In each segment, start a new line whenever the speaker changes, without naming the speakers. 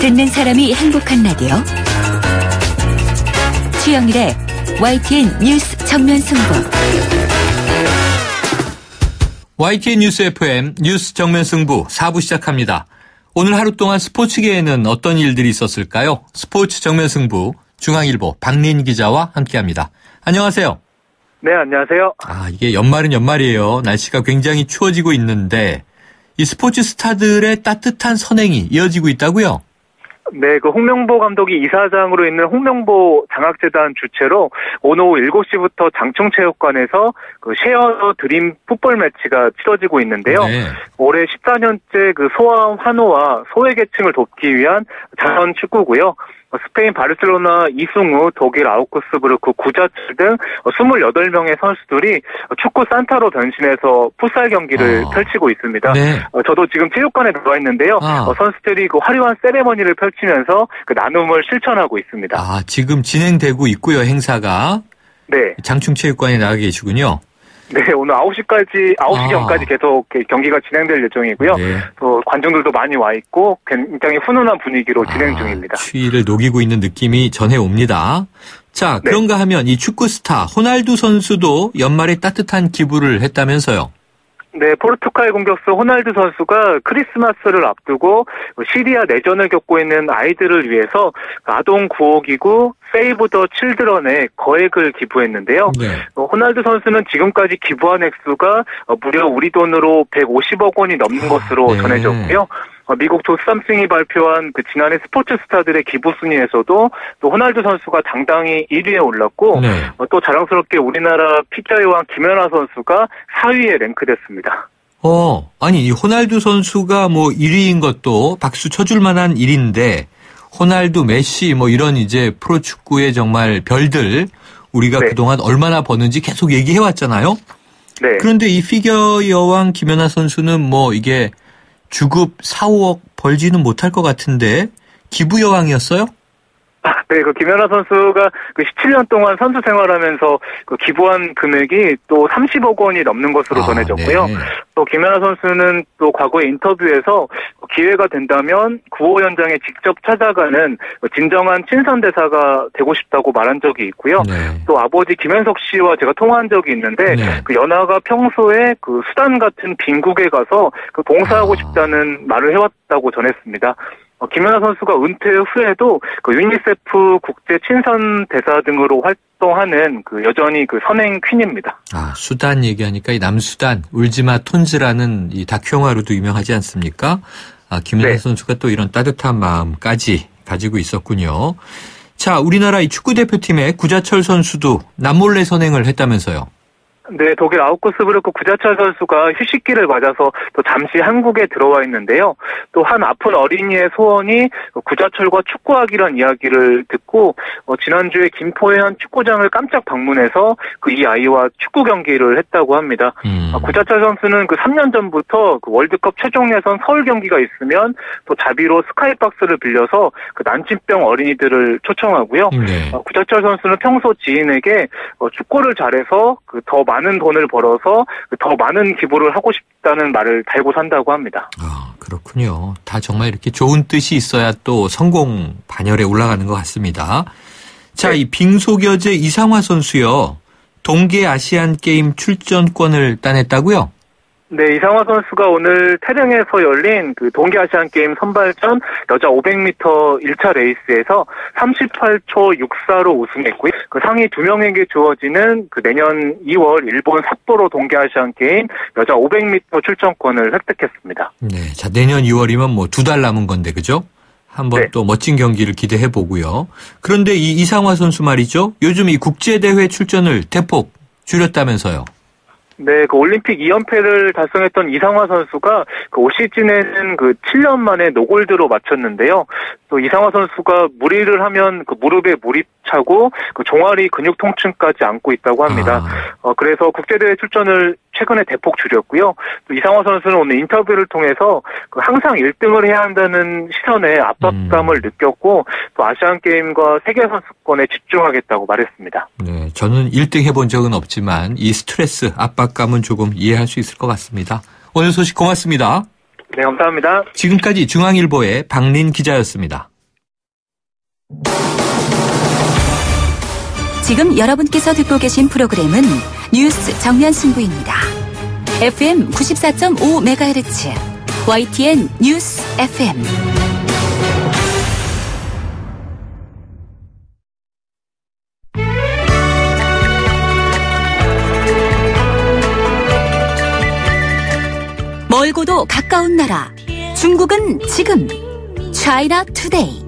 듣는 사람이 행복한 라디오 최영일의 YTN 뉴스 정면 승부.
YTN 뉴스 FM 뉴스 정면 승부 4부 시작합니다. 오늘 하루 동안 스포츠계에는 어떤 일들이 있었을까요? 스포츠 정면 승부 중앙일보 박린 기자와 함께합니다. 안녕하세요.
네, 안녕하세요.
이게 연말은 연말이에요. 날씨가 굉장히 추워지고 있는데 이 스포츠 스타들의 따뜻한 선행이 이어지고 있다고요?
네, 홍명보 감독이 이사장으로 있는 홍명보 장학재단 주최로 오늘 오후 7시부터 장충체육관에서 쉐어 드림 풋볼 매치가 치러지고 있는데요. 네. 올해 14년째 소아 환호와 소외계층을 돕기 위한 자선 축구고요. 스페인 바르셀로나 이승우, 독일 아우크스부르크 구자철 등 28명의 선수들이 축구 산타로 변신해서 풋살 경기를 펼치고 있습니다. 네. 저도 지금 체육관에 들어와 있는데요. 선수들이 화려한 세레머니를 펼치면서 나눔을 실천하고 있습니다.
지금 진행되고 있고요, 행사가.
네.
장충체육관에 나가 계시군요.
네, 오늘 9시경까지 계속 경기가 진행될 예정이고요. 네. 또 관중들도 많이 와 있고 굉장히 훈훈한 분위기로 진행 중입니다.
추위를 녹이고 있는 느낌이 전해옵니다. 자,
네.
그런가 하면 이 축구 스타 호날두 선수도 연말에 따뜻한 기부를 했다면서요.
네, 포르투갈 공격수 호날두 선수가 크리스마스를 앞두고 시리아 내전을 겪고 있는 아이들을 위해서 아동 구호기구 세이브 더 칠드런에 거액을 기부했는데요. 네. 호날두 선수는 지금까지 기부한 액수가 무려 우리 돈으로 150억 원이 넘는 것으로 전해졌고요. 미국 조삼싱이 발표한 지난해 스포츠 스타들의 기부 순위에서도 또 호날두 선수가 당당히 1위에 올랐고 네. 또 자랑스럽게 우리나라 피겨 여왕 김연아 선수가 4위에 랭크됐습니다.
이 호날두 선수가 1위인 것도 박수 쳐줄 만한 일인데 호날두, 메시 이런 이제 프로축구의 정말 별들 우리가 네. 그동안 얼마나 버는지 계속 얘기해 왔잖아요. 네. 그런데 이 피겨 여왕 김연아 선수는 이게 주급 4, 5억 벌지는 못할 것 같은데 기부 여왕이었어요?
네, 김연아 선수가 17년 동안 선수 생활하면서 기부한 금액이 또 30억 원이 넘는 것으로 전해졌고요. 네. 또 김연아 선수는 또 과거의 인터뷰에서 기회가 된다면 구호 현장에 직접 찾아가는 진정한 친선 대사가 되고 싶다고 말한 적이 있고요. 네. 또 아버지 김현석 씨와 제가 통화한 적이 있는데 네. 연아가 평소에 수단 같은 빈국에 가서 봉사하고 싶다는 말을 해왔다고 전했습니다. 김연아 선수가 은퇴 후에도 유니세프 국제 친선 대사 등으로 활동하는 여전히 선행 퀸입니다.
수단 얘기하니까 이 남수단 울지마 톤즈라는 이 다큐 영화로도 유명하지 않습니까? 김연아 네. 선수가 또 이런 따뜻한 마음까지 가지고 있었군요. 자, 우리나라 이 축구 대표팀의 구자철 선수도 남몰래 선행을 했다면서요.
네, 독일 아우크스부르크 구자철 선수가 휴식기를 맞아서 또 잠시 한국에 들어와 있는데요. 또 한 아픈 어린이의 소원이 구자철과 축구하기란 이야기를 듣고 지난주에 김포의 한 축구장을 깜짝 방문해서 이 아이와 축구 경기를 했다고 합니다. 구자철 선수는 3년 전부터 월드컵 최종 예선 서울 경기가 있으면 또 자비로 스카이박스를 빌려서 난치병 어린이들을 초청하고요. 네. 구자철 선수는 평소 지인에게 축구를 잘해서 더 많은 돈을 벌어서 더 많은 기부를 하고 싶다는 말을 달고 산다고 합니다.
그렇군요. 다 정말 이렇게 좋은 뜻이 있어야 또 성공 반열에 올라가는 것 같습니다. 자, 네. 이 빙소겨제 이상화 선수요. 동계 아시안 게임 출전권을 따냈다고요?
네, 이상화 선수가 오늘 태릉에서 열린 동계 아시안 게임 선발전 여자 500m 1차 레이스에서 38초 64로 우승했고요. 상위 2명에게 주어지는 내년 2월 일본 삿포로 동계 아시안 게임 여자 500m 출전권을 획득했습니다.
네, 자 내년 2월이면 2달 남은 건데 그죠? 한번 네. 또 멋진 경기를 기대해 보고요. 그런데 이 이상화 선수 말이죠. 요즘 이 국제대회 출전을 대폭 줄였다면서요.
네, 올림픽 2연패를 달성했던 이상화 선수가 올 시즌에는 7년 만에 노골드로 마쳤는데요. 또 이상화 선수가 무리를 하면 무릎에 물이 차고 종아리 근육 통증까지 안고 있다고 합니다. 그래서 국제대회 출전을 최근에 대폭 줄였고요. 또 이상화 선수는 오늘 인터뷰를 통해서 항상 1등을 해야 한다는 시선에 압박감을 느꼈고 또 아시안게임과 세계선수권에 집중하겠다고 말했습니다.
네, 저는 1등 해본 적은 없지만 이 스트레스, 압박감은 조금 이해할 수 있을 것 같습니다. 오늘 소식 고맙습니다.
네, 감사합니다.
지금까지 중앙일보의 박린 기자였습니다.
지금 여러분께서 듣고 계신 프로그램은 뉴스 정면 승부입니다. FM 94.5MHz YTN 뉴스 FM. 멀고도 가까운 나라 중국은 지금 차이나 투데이.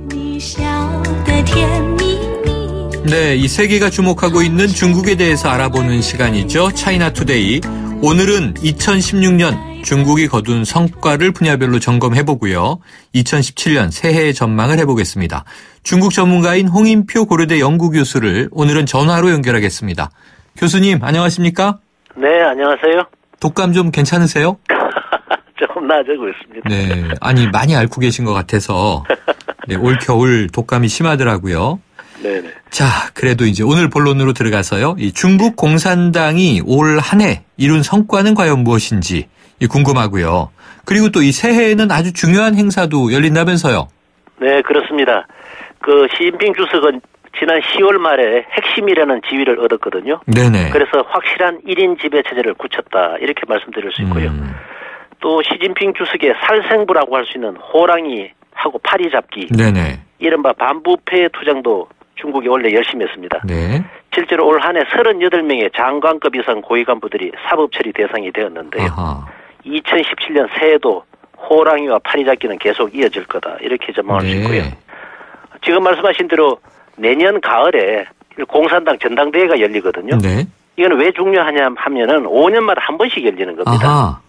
네, 이 세계가 주목하고 있는 중국에 대해서 알아보는 시간이죠. 차이나 투데이. 오늘은 2016년 중국이 거둔 성과를 분야별로 점검해보고요. 2017년 새해 전망을 해보겠습니다. 중국 전문가인 홍인표 고려대 연구교수를 오늘은 전화로 연결하겠습니다. 교수님, 안녕하십니까?
네, 안녕하세요.
독감 좀 괜찮으세요?
조금 나아지고 있습니다.
네, 아니 많이 앓고 계신 것 같아서 네, 올 겨울 독감이 심하더라고요.
네네.
자, 그래도 이제 오늘 본론으로 들어가서요. 이 중국 공산당이 올 한 해 이룬 성과는 과연 무엇인지 궁금하고요. 그리고 또 이 새해에는 아주 중요한 행사도 열린다면서요.
네, 그렇습니다. 시진핑 주석은 지난 10월 말에 핵심이라는 지위를 얻었거든요.
네네.
그래서 확실한 1인 지배 체제를 굳혔다. 이렇게 말씀드릴 수 있고요. 또 시진핑 주석의 살생부라고 할 수 있는 호랑이하고 파리 잡기.
네네.
이른바 반부패 투쟁도 중국이 원래 열심히 했습니다.
네.
실제로 올 한 해 38명의 장관급 이상 고위 간부들이 사법 처리 대상이 되었는데요.
아하.
2017년 새해도 호랑이와 파리 잡기는 계속 이어질 거다. 이렇게 전망할 수 있고요. 지금 말씀하신 대로 내년 가을에 공산당 전당대회가 열리거든요.
네.
이건 왜 중요하냐 하면은 5년마다 한 번씩 열리는 겁니다.
아하.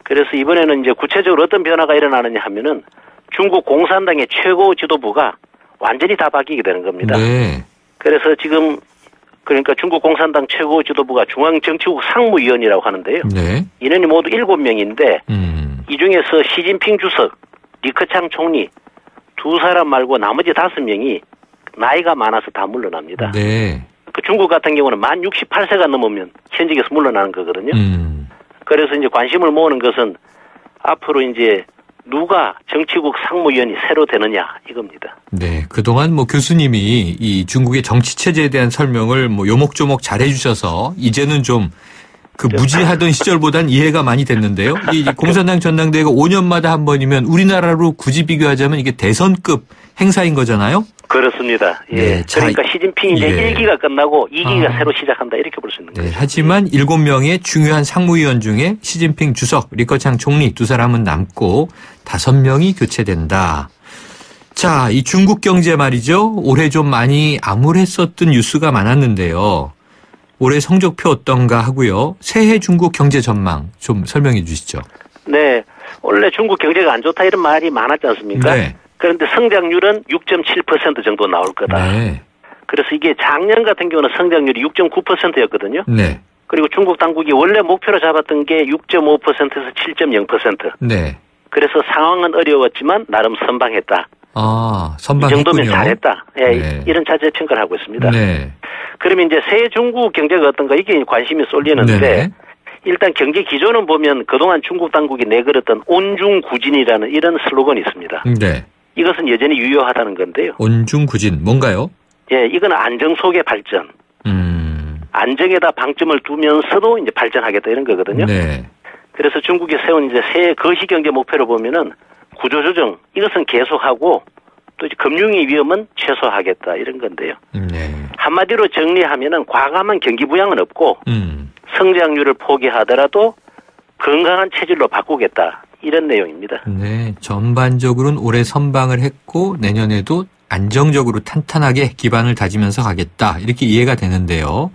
그래서 이번에는 이제 구체적으로 어떤 변화가 일어나느냐 하면은 중국 공산당의 최고 지도부가 완전히 다 바뀌게 되는 겁니다.
네.
그래서 지금 그러니까 중국 공산당 최고 지도부가 중앙정치국 상무위원이라고 하는데요.
네.
인원이 모두 7명인데 이 중에서 시진핑 주석, 리커창 총리 두 사람 말고 나머지 5명이 나이가 많아서 다 물러납니다.
네.
중국 같은 경우는 만 68세가 넘으면 현직에서 물러나는 거거든요. 그래서 이제 관심을 모으는 것은 앞으로 이제 누가 정치국 상무위원이 새로 되느냐 이겁니다.
네, 그동안 교수님이 이 중국의 정치 체제에 대한 설명을 요목조목 잘 해주셔서 이제는 좀 무지하던 시절보단 이해가 많이 됐는데요. 이 공산당 전당대회가 5년마다 한 번이면 우리나라로 굳이 비교하자면 이게 대선급 행사인 거잖아요.
그렇습니다. 예.
네,
그러니까 시진핑이 이제
예.
1기가 끝나고 2기가 새로 시작한다 이렇게 볼 수 있는 거죠.
네, 하지만 7명의 중요한 상무위원 중에 시진핑 주석, 리커창 총리 두 사람은 남고 5명이 교체된다. 자, 이 중국 경제 말이죠. 올해 좀 많이 암울했었던 뉴스가 많았는데요. 올해 성적표 어떤가 하고요. 새해 중국 경제 전망 좀 설명해 주시죠.
네. 원래 중국 경제가 안 좋다 이런 말이 많았지 않습니까?
네.
그런데 성장률은 6.7% 정도 나올 거다.
네.
그래서 이게 작년 같은 경우는 성장률이 6.9%였거든요.
네.
그리고 중국 당국이 원래 목표로 잡았던 게 6.5%에서 7.0%.
네.
그래서 상황은 어려웠지만 나름 선방했다.
아,
이
선방했군요.
정도면 잘했다. 예,
네.
이런 자체 평가를 하고 있습니다.
네.
그러면 이제 새 중국 경제가 어떤가 이게 관심이 쏠리는데
네네.
일단 경제 기조는 보면 그동안 중국 당국이 내걸었던 온중구진이라는 이런 슬로건이 있습니다.
네.
이것은 여전히 유효하다는 건데요.
온중구진 뭔가요?
예, 이건 안정 속의 발전. 안정에다 방점을 두면서도 이제 발전하겠다 이런 거거든요.
네.
그래서 중국이 세운 이제 새 거시경제 목표를 보면은 구조조정 이것은 계속하고 또 이제 금융의 위험은 최소화하겠다 이런 건데요.
네.
한마디로 정리하면은 과감한 경기 부양은 없고 성장률을 포기하더라도 건강한 체질로 바꾸겠다 이런 내용입니다.
네. 전반적으로는 올해 선방을 했고 내년에도 안정적으로 탄탄하게 기반을 다지면서 가겠다 이렇게 이해가 되는데요.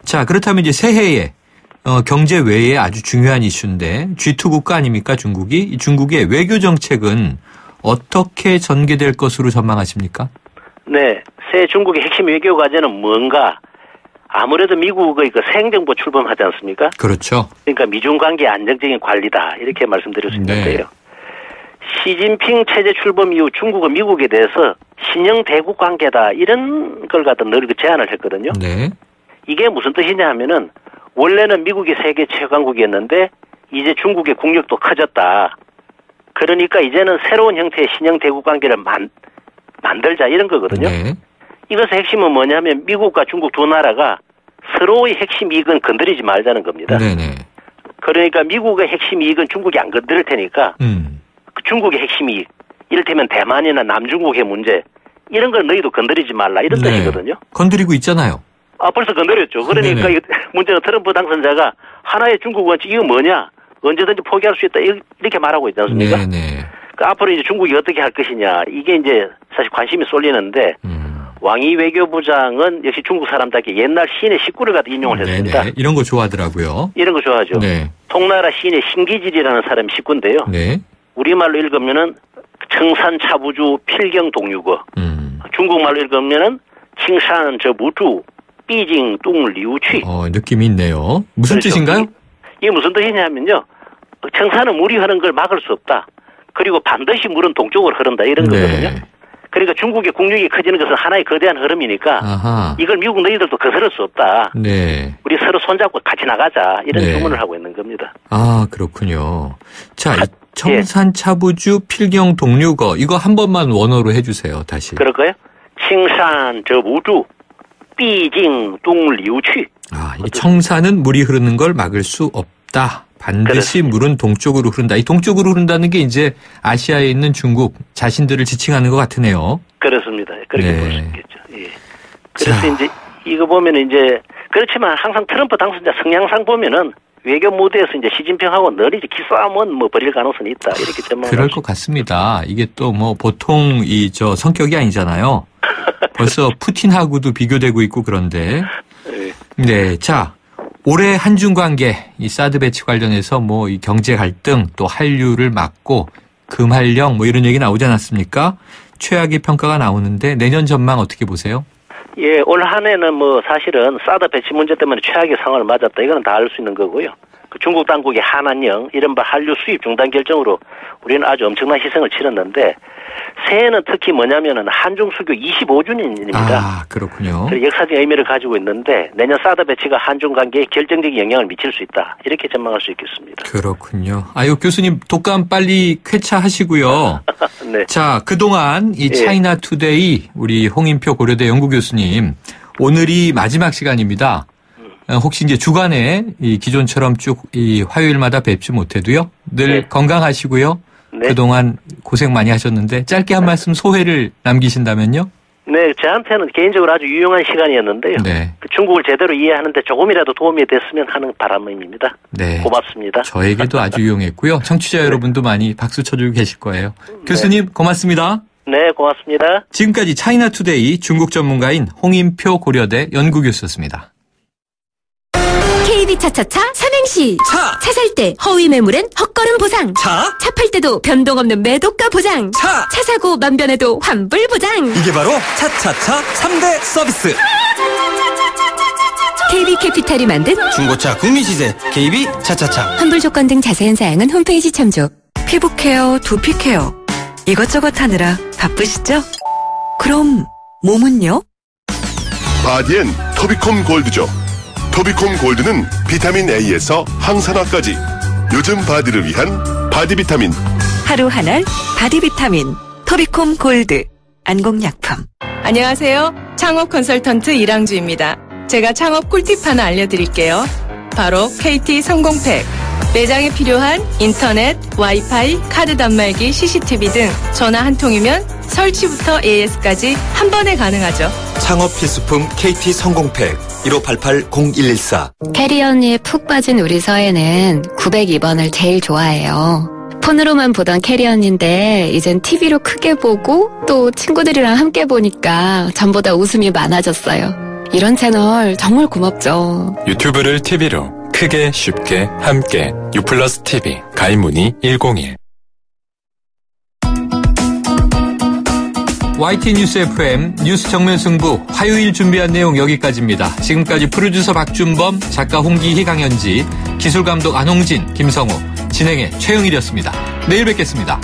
자, 그렇다면 이제 새해에 경제 외에 아주 중요한 이슈인데 G2 국가 아닙니까 중국이? 이 중국의 외교 정책은 어떻게 전개될 것으로 전망하십니까?
네, 새 중국의 핵심 외교 과제는 뭔가? 아무래도 미국의 그 생정부 출범하지 않습니까?
그렇죠.
그러니까 미중 관계 안정적인 관리다 이렇게 말씀드릴 수 있는데요.
네.
시진핑 체제 출범 이후 중국은 미국에 대해서 신형 대국 관계다 이런 걸 갖다 늘 제안을 했거든요.
네.
이게 무슨 뜻이냐 하면은 원래는 미국이 세계 최강국이었는데 이제 중국의 국력도 커졌다. 그러니까 이제는 새로운 형태의 신형 대국 관계를 만들자 이런 거거든요.
네.
이것의 핵심은 뭐냐면 미국과 중국 두 나라가 서로의 핵심 이익은 건드리지 말자는 겁니다.
네네.
그러니까 미국의 핵심 이익은 중국이 안 건드릴 테니까 그 중국의 핵심 이익, 이를테면 대만이나 남중국의 문제 이런 걸 너희도 건드리지 말라 이런
네.
뜻이거든요.
건드리고 있잖아요.
벌써 건드렸죠. 그러니까 문제는 트럼프 당선자가 하나의 중국 원칙 이거 뭐냐 언제든지 포기할 수 있다 이렇게 말하고 있지 않습니까?
네네.
그러니까 앞으로 이제 중국이 어떻게 할 것이냐 이게 이제 사실 관심이 쏠리는데 왕이 외교부장은 역시 중국 사람답게 옛날 시인의 식구를 갖다 인용을 했습니다.
네네. 이런 거 좋아하더라고요.
이런 거 좋아하죠.
네.
송나라 시인의 신기질이라는 사람이 식구인데요.
네.
우리말로 읽으면은 청산차부주 필경동유거. 중국말로 읽으면은 칭산저부주 삐징뚱리우취.
느낌이 있네요. 무슨
그렇죠.
뜻인가요?
이게 무슨 뜻이냐면요. 청산은 물이 흐르는 걸 막을 수 없다. 그리고 반드시 물은 동쪽으로 흐른다 이런 거거든요. 그러니까 중국의 국력이 커지는 것은 하나의 거대한 흐름이니까 아하. 이걸 미국 너희들도 거스를 수 없다.
네.
우리 서로 손잡고 같이 나가자 이런 주문을 하고 있는 겁니다.
아 그렇군요. 자 청산차부주 필경동류거 이거 한 번만 원어로 해주세요. 다시.
그럴까요? 칭산저부주 삐징뚱리우취.
이 청산은 물이 흐르는 걸 막을 수 없다. 반드시 그렇습니다. 물은 동쪽으로 흐른다. 이 동쪽으로 흐른다는 게 이제 아시아에 있는 중국 자신들을 지칭하는 것 같으네요.
그렇습니다. 그렇게 볼 수 있겠죠. 예. 그래서 이제 이거 보면 이제 그렇지만 항상 트럼프 당선자 성향상 보면은 외교 무대에서 이제 시진핑하고 늘 이제 기싸움은 벌일 가능성이 있다 이렇게 전망을.
그럴 것 같습니다. 이게 또 보통 성격이 아니잖아요. 벌써 푸틴하고도 비교되고 있고 그런데. 네, 자. 올해 한중 관계, 이 사드 배치 관련해서 이 경제 갈등 또 한류를 막고 금한령 이런 얘기 나오지 않았습니까? 최악의 평가가 나오는데 내년 전망 어떻게 보세요?
예, 올 한 해는 사실은 사드 배치 문제 때문에 최악의 상황을 맞았다. 이거는 다 알 수 있는 거고요. 그 중국 당국의 한한령, 이른바 한류 수입 중단 결정으로 우리는 아주 엄청난 희생을 치렀는데 새해는 특히 뭐냐면은 한중 수교 25주년입니다.
아, 그렇군요.
역사적 의미를 가지고 있는데 내년 사드 배치가 한중 관계에 결정적인 영향을 미칠 수 있다. 이렇게 전망할 수 있겠습니다.
그렇군요. 아유, 교수님 독감 빨리 쾌차하시고요.
네.
자, 그동안 이 차이나 투데이 우리 홍인표 고려대 연구교수님 오늘이 마지막 시간입니다. 혹시 이제 주간에 이 기존처럼 쭉 이 화요일마다 뵙지 못해도요. 늘 건강하시고요. 네. 그동안 고생 많이 하셨는데 짧게 한 말씀 소회를 남기신다면요?
네, 저한테는 개인적으로 아주 유용한 시간이었는데요.
네.
중국을 제대로 이해하는데 조금이라도 도움이 됐으면 하는 바람입니다. 네. 고맙습니다.
저에게도 아주 유용했고요. 청취자 여러분도 많이 박수 쳐주고 계실 거예요. 교수님 고맙습니다.
네, 고맙습니다.
지금까지 차이나 투데이 중국 전문가인 홍인표 고려대 연구교수였습니다.
KB 차차차 삼행시. 차 살 때 허위 매물엔 헛걸음 보상. 차 팔 때도 변동 없는 매도가 보장. 차 사고 만변에도 환불 보장.
이게 바로 차차차 3대 서비스.
KB캐피탈이 만든
중고차 국민시세 KB 차차차.
환불 조건 등 자세한 사항은 홈페이지 참조.
피부 케어, 두피 케어 이것저것 하느라 바쁘시죠? 그럼 몸은요?
바디엔 토비콤 골드죠. 토비콤 골드는 비타민 A에서 항산화까지 요즘 바디를 위한 바디 비타민.
하루 하나 바디 비타민 토비콤 골드 안공약품.
안녕하세요. 창업 컨설턴트 이랑주입니다. 제가 창업 꿀팁 하나 알려드릴게요. 바로 KT 성공팩. 매장에 필요한 인터넷, 와이파이, 카드 단말기, CCTV 등 전화 한 통이면 설치부터 AS까지 한 번에 가능하죠.
창업 필수품 KT 성공팩 1588-0114.
캐리언에 푹 빠진 우리 서해는 902번을 제일 좋아해요. 폰으로만 보던 캐리언인데 이젠 TV로 크게 보고 또 친구들이랑 함께 보니까 전보다 웃음이 많아졌어요. 이런 채널 정말 고맙죠.
유튜브를 TV로 크게 쉽게 함께 U+ TV 가입 문의 101.
YT 뉴스 FM 뉴스 정면 승부 화요일 준비한 내용 여기까지입니다. 지금까지 프로듀서 박준범, 작가 홍기희, 강현지, 기술감독 안홍진, 김성호, 진행의 최영일이었습니다. 내일 뵙겠습니다.